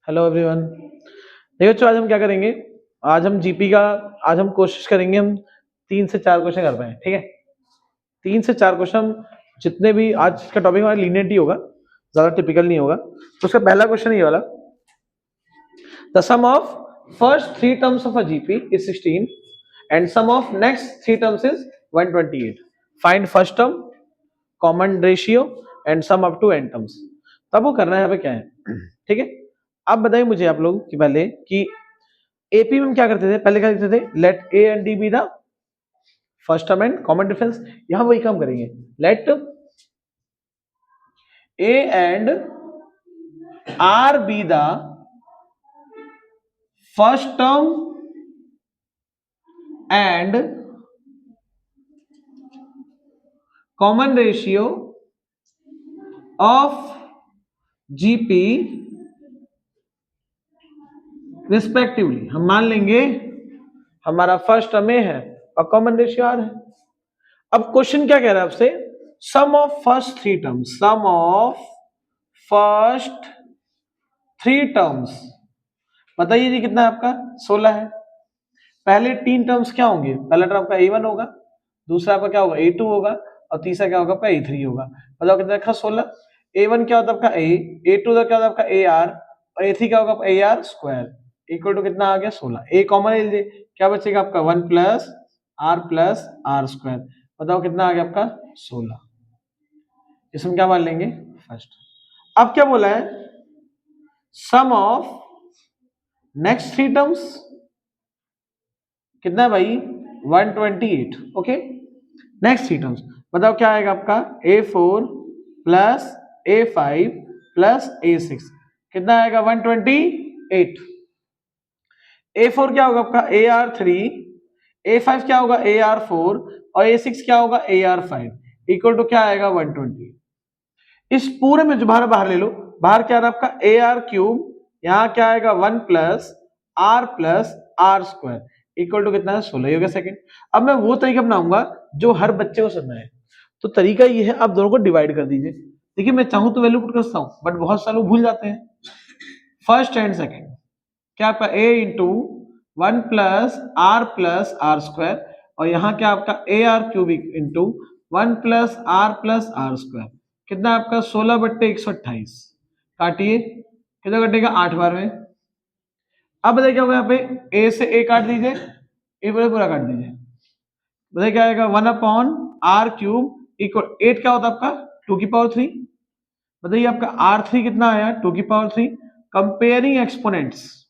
Hello everyone. देखो आज हम क्या करेंगे। आज हम जीपी का आज हम कोशिश करेंगे हम 3 से 4 क्वेश्चन कर पाए। ठीक है, 3 से 4 क्वेश्चन जितने भी आज का टॉपिक हमारा लीनियंट ही होगा, ज्यादा टिपिकल नहीं होगा। तो उसका पहला क्वेश्चन ये वाला, the sum of first 3 terms of a GP is 16 and sum of next 3 terms is 128। Find first term, common ratio and sum up to n terms. तब वो करना है यहाँ पे क्या है। ठीक है, अब बताइए मुझे आप लोग कि पहले कि एपी में हम क्या करते थे, पहले क्या करते थे, let A and D be the first term and common difference. यहां वही काम करेंगे, let A and R be the first term and common ratio of GP respectively. हम मान लेंगे हमारा फर्स्ट टर्म ए है और कॉमन रेशियो आर है। अब क्वेश्चन क्या कह रहा है आपसे, sum of first 3 terms, sum of first 3 terms. बताइए जी कितना है आपका, 16 है। पहले 3 टर्म्स क्या होंगे, पहला टर्म आपका a1 होगा, दूसरा आपका क्या होगा a2 होगा और तीसरा क्या होगा आपका a3 होगा। बताओ कितना रखा, 16। a1 क्या होता है आपका a, a2 क्या होता है आपका ar और a3 क्या होगा आपका ar स्क्वायर इक्वल टू कितना आ गया 16। a कॉमन ले लीजिए, क्या बचेगा आपका 1 प्लस आर स्क्वायर। बताओ कितना आ गया आपका 16। इसमें क्या मान लेंगे फर्स्ट। अब क्या बोला है, सम ऑफ नेक्स्ट 3 टर्म्स कितना है भाई 128। ओके, नेक्स्ट 3 टर्म्स बताओ क्या आएगा आपका a4 plus a5 plus a6 कितना आएगा 128। a4 क्या होगा आपका ar3, a5 क्या होगा ar4 और a6 क्या होगा ar5 इक्वल टू क्या आएगा 120। इस पूरे में जो बाहर ले लो, बाहर क्या आ रहा है आपका ar3, यहाँ क्या आएगा 1 plus R square equal to कितना है 16 हो गया सेकंड। अब मैं वो तरीका अपनाऊंगा जो हर बच्चे को समझना है। तो तरीका ये है, आप दोनों को डिवाइड कर दीजिए। देखिए मैं चाहूं तो वैल्यू पुट कर सकता हूं बट बहुत सारे लोग भूल जाते हैं। फर्स्ट एंड सेकंड क्या आपका a into 1 plus R square और यहाँ क्या आपका ar3 into 1 plus R square कितना आपका 16/128। काटिए कितना कटेगा 8 बार में। अब बताइए क्या होगा, यहाँ पे a से a काट दीजिए, a पूरा काट दीजिए। बताइए क्या आएगा 1/r³ इक्वल 8 क्या होता है आपका 2 की पावर 3। बताइए आपका r3 कितना आया 2 की पावर 3। कंपेयरिंग एक्सपोनेंट्स,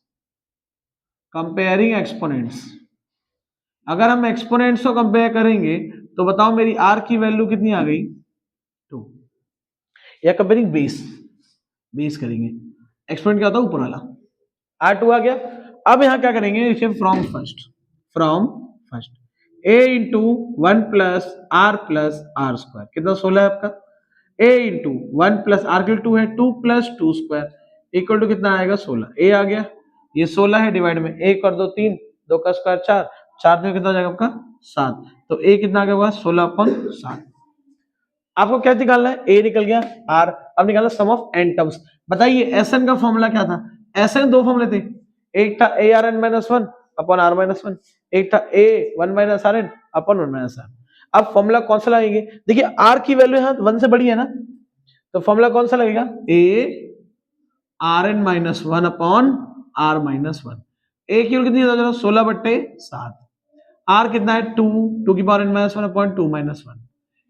अगर हम एक्सपोनेंट्स को कंपेयर करेंगे तो बताओ मेरी r की वैल्यू कितनी आ गई 2। या कंपेयरिंग बेस करेंगे, एक्सपोनेंट क्या होता है ऊपर वाला, r2 आ गया। अब यहां क्या करेंगे, देखिए from first a into 1 plus R square कितना 16 है आपका। a इंटू 1 प्लस आर के 2 है 2 प्लस 2 स्क्वायर इक्वल टू कितना आएगा 16। a आ गया, ये 16 है डिवाइड में 1 कर दो 3, 2 का स्क्वायर 4, 4 में कितना हो जाएगा आपका 7। तो a कितना आ गया होगा 16/7। आपको क्या निकालना है, a निकल गया, r अब निकालना सम ऑफ n टर्म्स। बताइए Sn का फॉर्मूला क्या था, Sn दो फॉर्मूले थे, एक था arn-1 अपॉन r-1, एक था a1-rn अपॉन 1-r। अब फॉर्मूला कौन सा लगाएंगे, देखिए r की वैल्यू यहाँ 1 से बड़ी है ना, तो फॉर्मूला कौन सा लगेगा a rn-1 upon r-1। a की वैल्यू कितनी है 16/7, r कितना है 2 की पावर n-1 अपॉन 2 - 1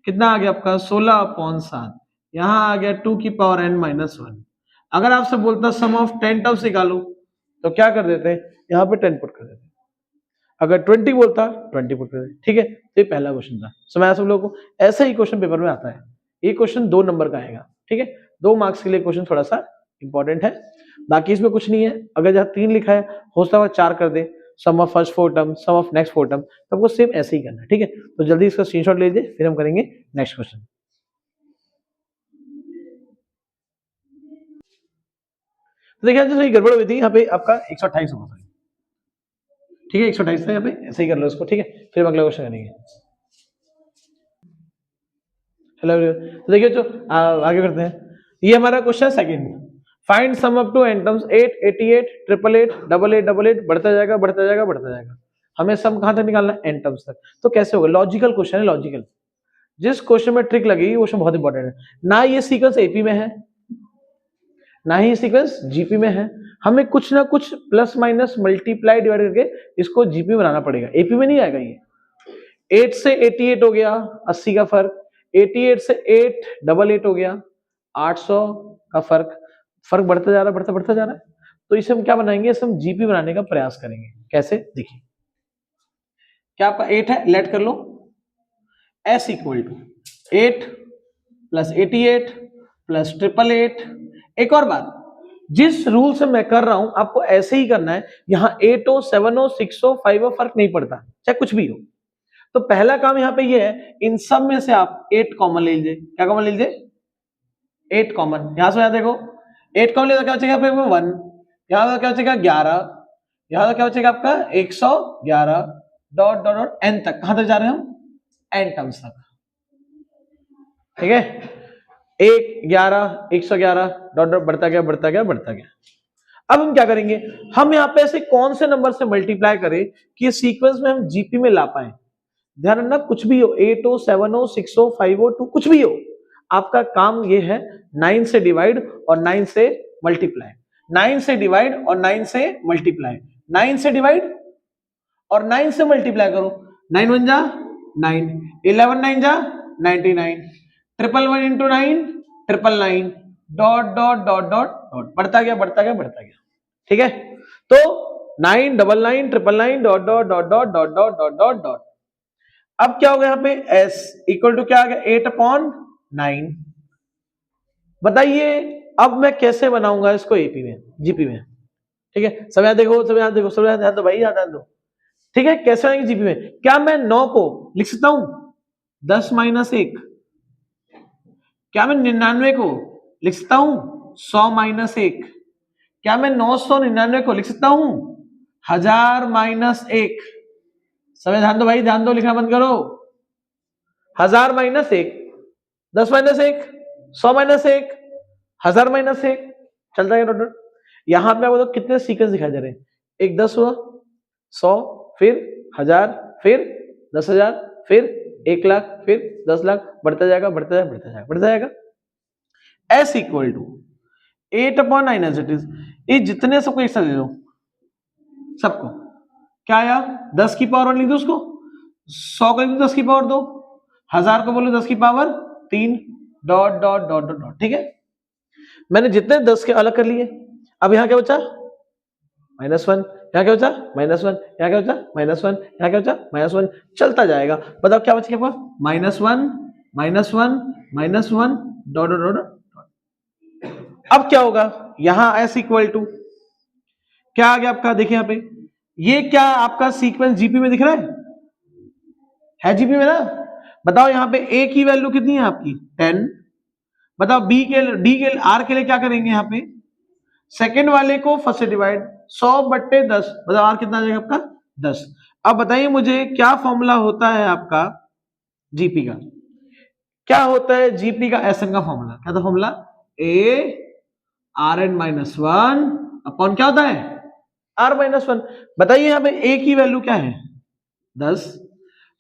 कितना आ गया आपका 16/7। यहां आ गया 2 की पावर n-1। अगर आपसे बोलता सम ऑफ 10 टर्म्स निकालो तो क्या कर देते हैं, यहाँ पे 10 पुट कर देते हैं। अगर 20 बोलता 20 पुट कर देते। ठीक है, तो ये पहला क्वेश्चन था, समझ सब लोगों को। ऐसा ही क्वेश्चन पेपर में आता है, ये क्वेश्चन 2 नंबर का आएगा। ठीक है, 2 मार्क्स के लिए क्वेश्चन थोड़ा सा इंपॉर्टेंट है, बाकी इसमें कुछ नहीं है। अगर जहां 3 लिखा है हो सकता है 4 कर दे, sum of first 4 term, sum of next 4 term, तो आपको सेम ऐसे ही करना है। ठीक है, तो जल्दी इसका स्क्रीनशॉट ले लीजिए, फिर हम करेंगे नेक्स्ट क्वेश्चन। तो देखिए जैसे गड़बड़ हुई थी यहाँ पे आपका 128 होगा। ठीक है 128 था यहाँ पे, ऐसे ही कर लो इसको। ठीक है, फिर हम अगला क्वेश्चन करेंगे। हेलो, तो देखिए जो आगे करते हैं, ये हमारा question second. Find sum up to N terms 8, 88, 888, 88, बढ़ता जाएगा बढ़ता जाएगा बढ़ता जाएगा। हमें सम कहां तक निकालना है? एन टर्म्स तक। तो कैसे होगा? लॉजिकल क्वेश्चन है, लॉजिकल। जिस क्वेश्चन में ट्रिक लगेगी वो बहुत इंपॉर्टेंट है। ना ये सीक्वेंस एपी में है, ना ही सीक्वेंस जीपी में है। हमें कुछ ना कुछ प्लस माइनस मल्टीप्लाई डिवाइड करके इसको जीपी बनाना पड़ेगा, एपी में नहीं आएगा ये। 8 से 88 हो गया, 80 का फर्क। 88 से 888 हो गया, 800 का फर्क। फर्क बढ़ता जा रहा है, बढ़ता बढ़ता जा रहा है। तो इसे हम क्या बनाएंगे? इसे हम जीपी बनाने का प्रयास करेंगे। कैसे? देखिए, क्या आपका 8 है, लेट कर लो। S equal to 8 plus 88 plus 888। एक और बात, जिस रूल से मैं कर रहा हूं आपको ऐसे ही करना है। यहां 8 हो, 7 हो, 6 हो, 5 हो, फर्क नहीं पड़ता, चाहे कुछ भी हो। तो पहला काम यहां पे ये है, इन सब में से आप 8 कॉमन ले लीजिए। क्या कॉमन ले लीजिए? 8 कॉमन। यहां से यहां देखो, 8 कॉमन लेगा क्या बचेगा? फिर 1, यहां क्या बचेगा? 11, यहां क्या बचेगा आपका? 111, डॉट डॉट डॉट एन तक। कहां तक जा रहे हैं हम? एन टर्म्स तक। ठीक है, 1, 11, 111, डॉट डॉट बढ़ता गया बढ़ता गया बढ़ता गया। अब हम क्या करेंगे? हम यहाँ पे ऐसे कौन से नंबर से मल्टीप्लाई करें कि सीक्वेंस में हम जीपी में ला पाए? ध्यान रखना, कुछ भी हो, 8 हो, 7 हो, 6 हो, 5 हो, 2, कुछ भी हो, आपका काम ये है 9 से डिवाइड और 9 से मल्टीप्लाई। 9 से डिवाइड और 9 से मल्टीप्लाई। 9 से डिवाइड और 9 से मल्टीप्लाई करो। 9 1 जा 9, 11 9 जा 99, 111 into 9 999, dot dot dot dot dot बढ़ता गया बढ़ता गया बढ़ता गया। ठीक है, तो 9 99 999 dot dot dot dot dot dot dot dot dot. अब क्या होगा? यहाँ पे s इक्वल टू क्या आ गया? 8/9। बताइए अब मैं कैसे बनाऊंगा इसको एपी में, जीपी में? ठीक है, सब याद देखो, सब याद देखो, सब याद दो भाई, याद दो। ठीक है, कैसे आएंगे जीपी में? क्या मैं 9 को लिख सकता हूं 10 - 1? क्या मैं 99 को लिख सकता हूं 100 - 1? क्या मैं 999 को लिख सकता हूं 1000 - 1? समय ध्यान दो भाई, ध्यान दो, लिखना बंद करो। 1000 - 1, 10 - 1, 100 - 1, 1000 - 1, चलता है डॉट। यहां पे आपको कितने सीक्वेंस दिखाई दे रहे हैं? एक 10 हुआ, 100, फिर 1000, फिर 10,000, फिर 1,00,000, फिर 10,00,000, बढ़ता जाएगा बढ़ता जाएगा बढ़ता जाएगा बढ़ता जाएगा। S equal to 8/9 as it is. ये जितने सबको एक साथ ले लो, सबको। क्या आया? 10 की पावर 1 लिख दो उसको, 100 को लिख दो 10 की पावर 2, 1000 को बोलो 10 की power 3, dot dot dot dot dot. ठीक है, मैंने जितने 10 के अलग कर लिए। अब यहां क्या बचा? -1। यहाँ क्या बचा? -1। यहाँ क्या बचा? -1। यहाँ क्या बचा? -1। चलता जाएगा। बताओ क्या बचेगा आपका? -1 -1 डॉट डॉट डॉट। अब क्या होगा? यहां s इक्वल टू क्या आ गया आपका? देखिए यहाँ पे, ये क्या आपका सीक्वेंस जीपी में दिख रहा है जीपी में ना? बताओ यहाँ पे a की वैल्यू कितनी है आपकी? 10। बताओ b के, d के, r के लिए क्या करेंगे? यहाँ पे सेकंड वाले को फर्स्ट से डिवाइड, 100/10। बताओ r कितना आ जाएगा आपका? 10। अब बताइए मुझे क्या फॉर्मूला होता है आपका जीपी का? क्या होता है जीपी का? एसएन का फॉर्मूला क्या था? फॉर्मूला a(rn-1) अपॉन क्या होता है? r-1। बताइए यहाँ पे a की वैल्यू क्या है? 10।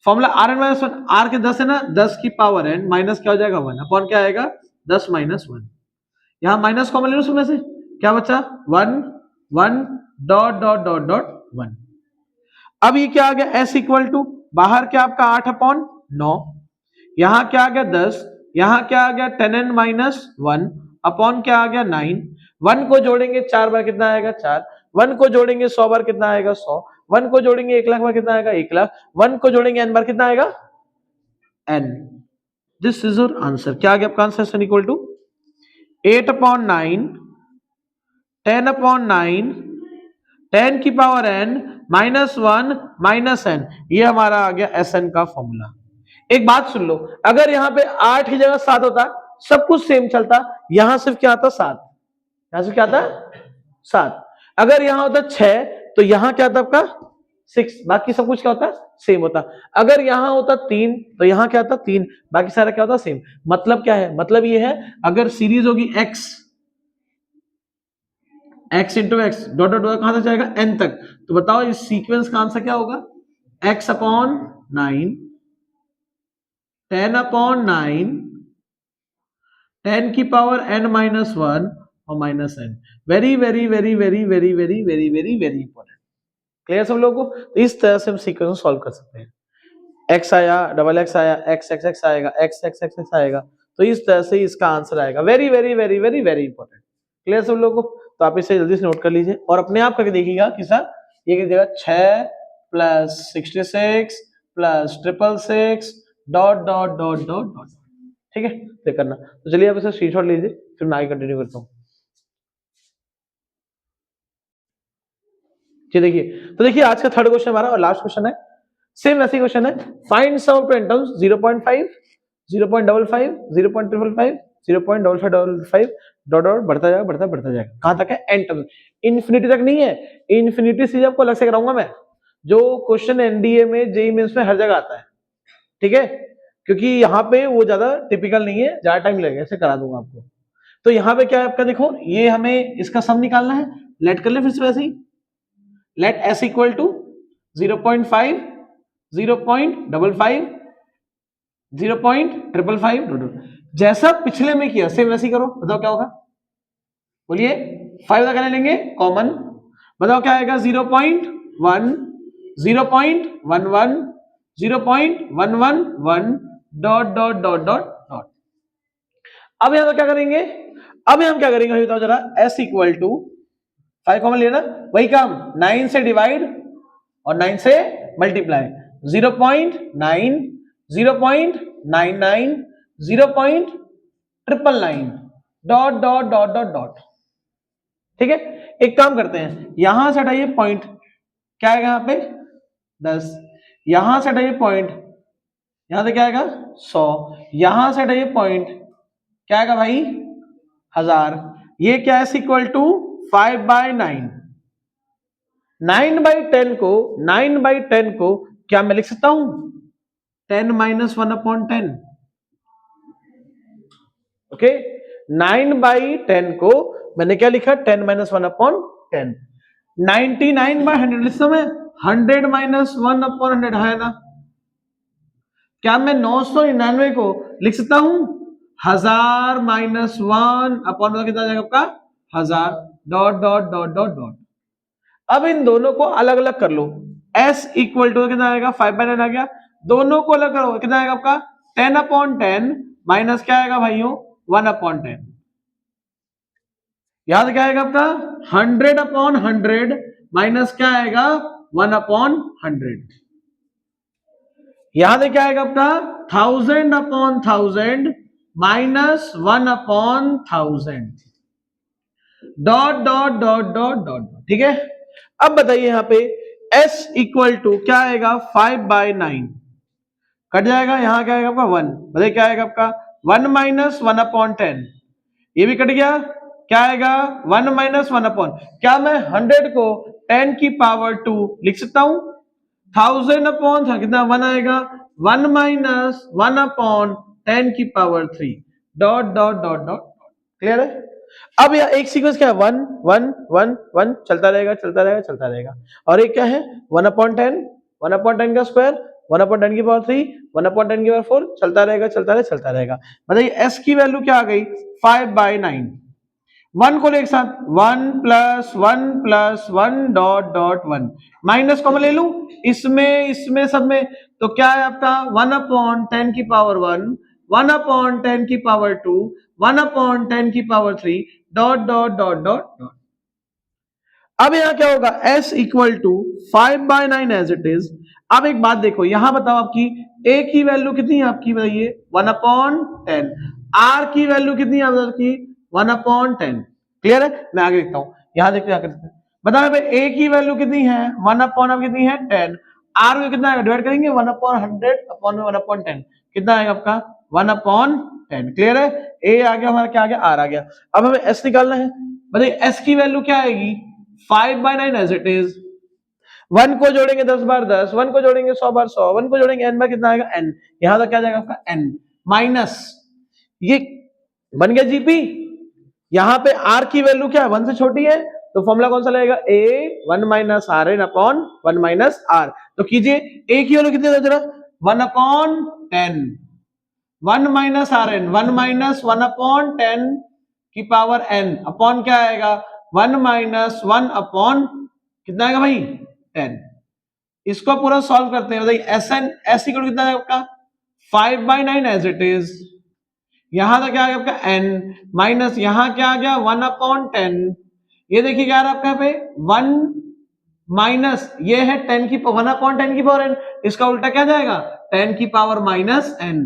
फॉर्मूला rn-1, r के 10 है ना, 10 की पावर n माइनस क्या हो जाएगा? 1 अपॉन क्या आएगा? 10 - 1। यहां माइनस कॉमन ले लो उसमें से, क्या बचा? 1 1 डॉट डॉट डॉट डॉट 1। अब ये क्या आ गया? s इक्वल टू बाहर क्या आपका 8/9, यहां क्या आ गया 10, यहां क्या आ गया 10n - 1 अपॉन क्या आ गया 9। 1 को जोड़ेंगे 4 बार कितना आएगा? 4। 1 को जोड़ेंगे 100 बार कितना आएगा? 100। 1 को जोड़ेंगे 1,00,000 बार कितना आएगा? 1,00,000। 1 को जोड़ेंगे n बार कितना आएगा? n। This is your answer. क्या आ गया आपका आंसर? n इक्वल टू 8/9, 10/9, 10 की पावर n -1 -n। ये हमारा आ गया एसएन का फॉर्मूला। एक बात सुन लो, अगर यहां पे 8 की जगह 7 होता, सब कुछ सेम चलता, यहां सिर्फ क्या आता? 7। यहां से क्या आता? 7। अगर यहां होता 6 तो यहां क्या आता आपका? 6। बाकी सब कुछ क्या होता? सेम होता। अगर यहां होता 3 तो यहां क्या आता? 3। बाकी सारा क्या होता? सेम। मतलब क्या है? मतलब ये है, अगर सीरीज होगी x x into x dot dot dot कहां तक जाएगा n तक। तो बताओ इस सीक्वेंस का आंसर क्या होगा, x अपॉन 9, 10 अपॉन 9, 10 की पावर n माइनस 1 और minus n। Very very very very very very very very very important. Clear सब लोगों को। तो इस तरह से हम सीक्वेंस को सॉल्व कर सकते हैं। x आया, डबल x आया, x x x आएगा, x x x x आएगा, तो इस तरह से इसका आंसर आएगा। Very very very very very important. Clear सब लोगों को। तो आप इसे जल्दी से नोट कर लीजिए और अपने आप करके देखिएगा कि सर ये कीजिएगा 6 plus 66 plus 666 dot dot dot dot dot. ठीक है, देख करना। तो चलिए आप इसे स्क्रीनशॉट लीजिए, फिर मैं आगे कंटिन्यू करता हूँ। देखिए, तो देखिए आज का थर्ड क्वेश्चन हमारा और लास्ट क्वेश्चन है। सेम वैसे क्वेश्चन है। Find sum of terms 0.5, 0.55, 0.555, 0.5555 dot dot बढ़ता जाएगा बढ़ता जाएगा। कहां तक है, एन टर्म्स। इन्फिनिटी तक नहीं है, इन्फिनिटी से आपको अलग से कराऊंगा मैं, जो क्वेश्चन एनडीए में, जेईई मेंस में हर जगह आता है। ठीक है, क्योंकि यहाँ पे वो ज्यादा टिपिकल नहीं है, ज्यादा टाइम लगेगा, ऐसे करा दूंगा आपको। तो यहाँ पे क्या है आपका, देखो ये हमें इसका सम निकालना है। लेट कर ले फिर से वैसे ही, लेट s इक्वल टू 0.5, 0.55, 0.555, जैसा पिछले में किया सेम वैसे ही करो। बताओ क्या होगा, बोलिए। 5 का लेंगे कॉमन, बताओ क्या आएगा, 0.1, 0.11, 0.111 dot dot dot dot dot. अब यहां तो क्या करेंगे, अब हम क्या करेंगे बताओ जरा। s इक्वल टू 5 कॉमन लेना, वही काम 9 से डिवाइड और 9 से multiply. 0.9, 0.99, 0.999 dot dot dot dot dot. ठीक है, एक काम करते हैं, यहां से हटाइए पॉइंट, क्या आएगा यहां पे 10, यहां से हटाइए पॉइंट, यहां से क्या आएगा 100, यहां से हटाइए पॉइंट, क्या आएगा भाई 1000। ये क्या है, इक्वल टू 5/9। 9/10 को, 9/10 को क्या मैं लिख सकता हूं, 10 माइनस 1/10। ओके, 9/10 को मैंने क्या लिखा, 10 माइनस 1/10। 99/100 लिख सकता मैं, 100 माइनस 1/100 है ना। क्या मैं 999 को लिख सकता हूं 1000 माइनस 1/1 कितना जाएगा आपका 1000 dot dot dot dot dot. अब इन दोनों को अलग अलग कर लो। s इक्वल टू कितना आएगा, 5/9 आ गया। दोनों को अलग करो, कितना आएगा आपका 10/10 माइनस क्या आएगा भाइयों 1/10। याद क्या आएगा आपका 100/100 माइनस क्या आएगा 1/100। याद है क्या आएगा आपका 1000/1000 minus 1/1000 dot dot dot dot dot. ठीक है, अब बताइए यहां पे s इक्वल टू क्या आएगा 5/9 कट जाएगा, यहां क्या आएगा आपका 1, बताइए क्या आएगा आपका 1 माइनस 1/10। ये भी कट गया, क्या आएगा 1 माइनस 1/, क्या मैं 100 को 10 की पावर 2 लिख सकता हूं, 1000/, कितना 1 आएगा, 1 माइनस 1/10 की power 3 dot dot dot dot. Clear है। अब यह एक सीक्वेंस क्या है 1 1 1 1 चलता रहेगा चलता रहेगा चलता रहेगा, और एक क्या है 1/10, 1/10 का स्क्वायर, 1/10 की पावर 3, 1/10 की पावर 4, चलता रहेगा चलता रहेगा चलता रहेगा। बताइए s की वैल्यू क्या आ गई 5/9। 1 को ले एक साथ 1 plus 1 plus 1 dot dot 1, minus common ले लूं इसमें इसमें सब में, तो क्या है आपका 1/10 की पावर 1, 1/10 की पावर 2, 1/10 की power 3 dot dot dot dot dot. अब यहां क्या होगा s equal to 5/9 as it is. अब एक बात देखो यहां बताओ आपकी a की वैल्यू कितनी है आपकी, बताइए 1/10, r की वैल्यू कितनी है आपकी 1/10। क्लियर है, मैं आगे लिखता हूं, यहां देखते हैं बताओ भाई a की वैल्यू कितनी है 1/, कितनी है 10, r को कितना आएगा डिवाइड करेंगे 1/100 अपॉन 1/10, कितना आएगा आपका 1/10। क्लियर है, a आ गया हमारा, क्या आ गया r आ गया। अब हमें s निकालना है, बताइए s की वैल्यू क्या आएगी 5/9 एज इट इज। 1 को जोड़ेंगे 10 बार 10, 1 को जोड़ेंगे 100 बार 100, 1 को जोड़ेंगे n बार कितना आएगा n, यहां तक क्या जाएगा आपका n माइनस, ये बन गया जीपी। यहां पे r की वैल्यू क्या है 1 से छोटी है, तो फॉर्मूला कौन सा लगेगा, A 1 minus R N upon 1 minus R. तो कीजिए ए की वैल्यू कितनी है जरा, 1 upon 10, 1 minus R N 1 minus 1 upon 10 की पावर n अपॉन क्या आएगा 1 माइनस 1 अपॉन कितना आएगा भाई 10। इसको पूरा सॉल्व करते हैं, बताइए एस एन एस इक्वल कितना है आपका 5/9 एज इट इज, यहां तक क्या आ गया आपका n माइनस यहां क्या आ गया 1 अपॉन 10, ये देखिए क्या आ रहा है आपका यहाँ पे 1 माइनस ये है 10 की 1 अपॉन 10 की पावर n, इसका उल्टा क्या जाएगा 10 की पावर माइनस n,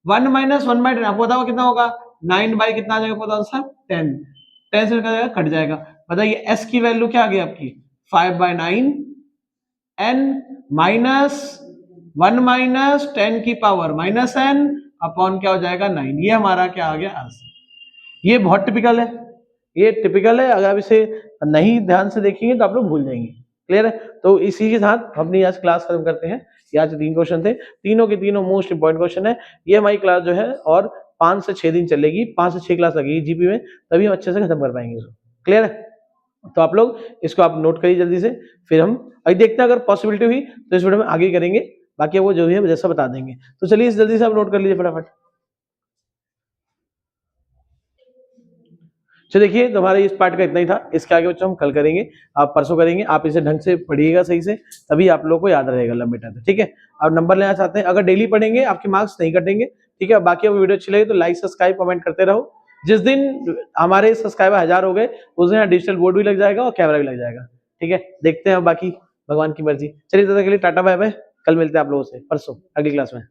1 माइनस 1/10 आपको बताओ कितना होगा 9 बाई कितना आ जाएगा पता आंसर 10, 10 से क्या जाएगा कट जाएगा। बताइए s की वैल्यू क्या आ गई आपकी 5/9 n माइनस 1 माइनस 10 की पावर माइनस n अपॉन क्या हो जाएगा 9, ये हमारा क्या आ गया आंसर। ये बहुत टिपिकल है, ये टिपिकल है, अगर आप इसे नहीं ध्यान से देखेंगे तो आप लोग भूल जाएंगे। क्लियर है, तो इसी के साथ हम अपनी आज क्लास खत्म करते हैं। ये आज 3 क्वेश्चन थे, तीनों के तीनों मोस्ट इंपॉर्टेंट क्वेश्चन है। ये हमारी क्लास जो है और 5 से 6 दिन चलेगी, 5 से 6 क्लास लगेगी जीपी में, तभी हम अच्छे से खत्म कर पाएंगे इसको। क्लियर है, तो आप लोग इसको आप नोट करिए जल्दी से, फिर हम अभी देखते हैं अगर पॉसिबिलिटी हुई तो इस वीडियो में आगे करेंगे, बाकी वो जो भी है जैसा बता देंगे। तो चलिए जल्दी से आप नोट कर लीजिए फटाफट। चलिए देखिए तुम्हारे इस पार्ट का इतना ही था, इसके आगे बच्चों हम कल करेंगे, आप परसों करेंगे। आप इसे ढंग से पढ़िएगा सही से, तभी आप लोगों को याद रहेगा लंबे टाइम तक। ठीक है, आप नंबर लेना चाहते हैं, अगर डेली पढ़ेंगे आपके मार्क्स नहीं कटेंगे। ठीक है, बाकी अगर वीडियो अच्छी लगे तो लाइक सब्सक्राइब कमेंट करते रहो। जिस दिन हमारे सब्सक्राइबर 1000 हो गए उस दिन डिजिटल बोर्ड भी लग जाएगा और कैमरा भी लग जाएगा। ठीक है, देखते हैं बाकी भगवान की मर्जी। चलिए तब तक के लिए टाटा बाय बाय, कल मिलते हैं आप लोगों से परसों अगली क्लास में।